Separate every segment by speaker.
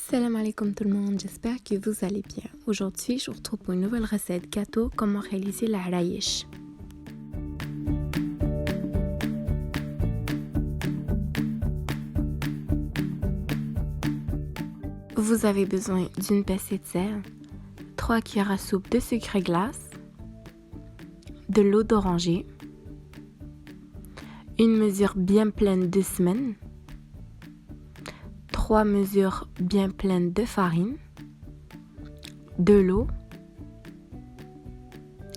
Speaker 1: Salam alaikum tout le monde, j'espère que vous allez bien. Aujourd'hui, je vous retrouve pour une nouvelle recette gâteau, comment réaliser la rayesh. Vous avez besoin d'une pincée de sel, 3 cuillères à soupe de sucre glace, de l'eau d'oranger, une mesure bien pleine de semaine, 3 mesures bien pleines de farine, de l'eau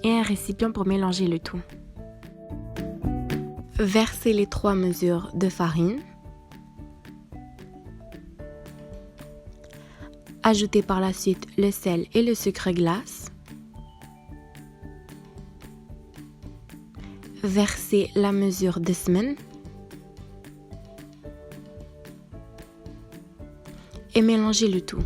Speaker 1: et un récipient pour mélanger le tout. Versez les 3 mesures de farine. Ajoutez par la suite le sel et le sucre glace. Versez la mesure de semaine. Et mélangez le tout.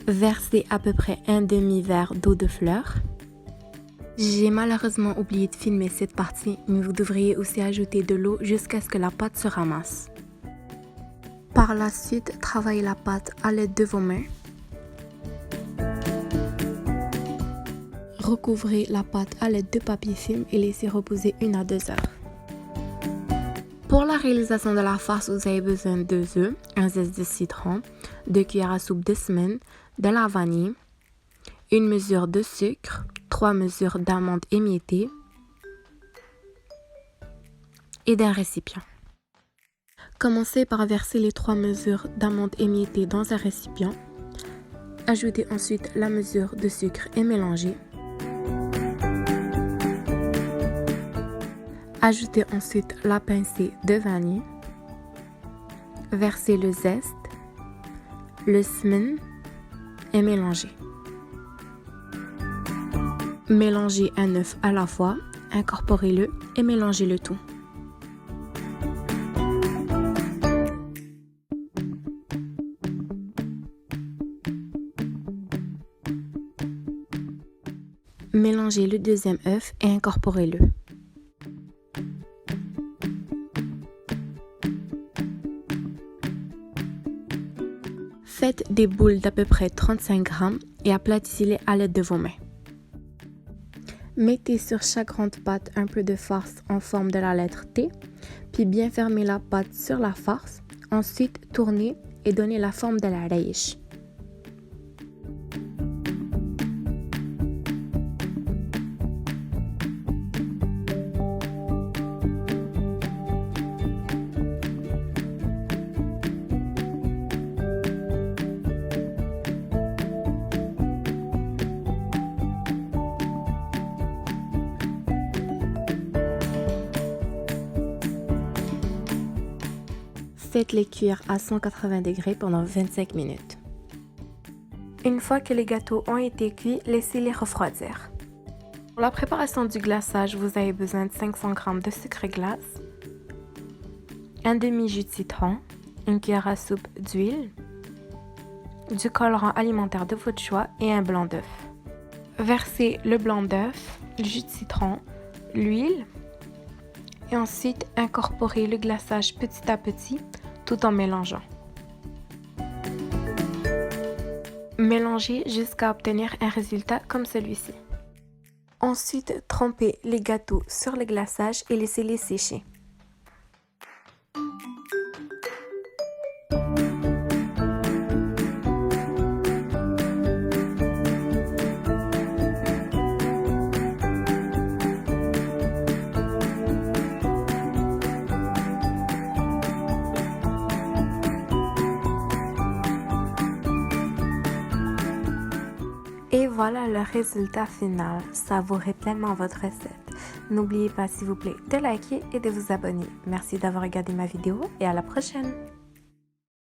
Speaker 1: Versez à peu près un demi-verre d'eau de fleur. J'ai malheureusement oublié de filmer cette partie, mais vous devriez aussi ajouter de l'eau jusqu'à ce que la pâte se ramasse. Par la suite, travaillez la pâte à l'aide de vos mains. Recouvrez la pâte à l'aide de papier film et laissez reposer 1 à 2 heures. Pour la réalisation de la farce, vous avez besoin de 2 œufs, un zeste de citron, 2 cuillères à soupe de semaine, de la vanille, une mesure de sucre, 3 mesures d'amandes émiettées et d'un récipient. Commencez par verser les 3 mesures d'amandes émiettées dans un récipient. Ajoutez ensuite la mesure de sucre et mélangez. Ajoutez ensuite la pincée de vanille. Versez le zeste, le semen et mélangez. Mélangez un œuf à la fois, incorporez-le et mélangez le tout. Mélangez le deuxième œuf et incorporez-le. Faites des boules d'à peu près 35 g et aplatissez-les à l'aide de vos mains. Mettez sur chaque grande pâte un peu de farce en forme de la lettre T, puis bien fermez la pâte sur la farce. Ensuite, tournez et donnez la forme de la rayesh. Faites-les cuire à 180 degrés pendant 25 minutes. Une fois que les gâteaux ont été cuits, laissez-les refroidir. Pour la préparation du glaçage, vous avez besoin de 500 g de sucre glace, un demi-jus de citron, une cuillère à soupe d'huile, du colorant alimentaire de votre choix et un blanc d'œuf. Versez le blanc d'œuf, le jus de citron, l'huile et ensuite incorporez le glaçage petit à petit tout en mélangeant. Mélangez jusqu'à obtenir un résultat comme celui-ci. Ensuite, trempez les gâteaux sur le glaçage et laissez-les sécher. Et voilà le résultat final. Savourez pleinement votre recette. N'oubliez pas s'il vous plaît de liker et de vous abonner. Merci d'avoir regardé ma vidéo et à la prochaine.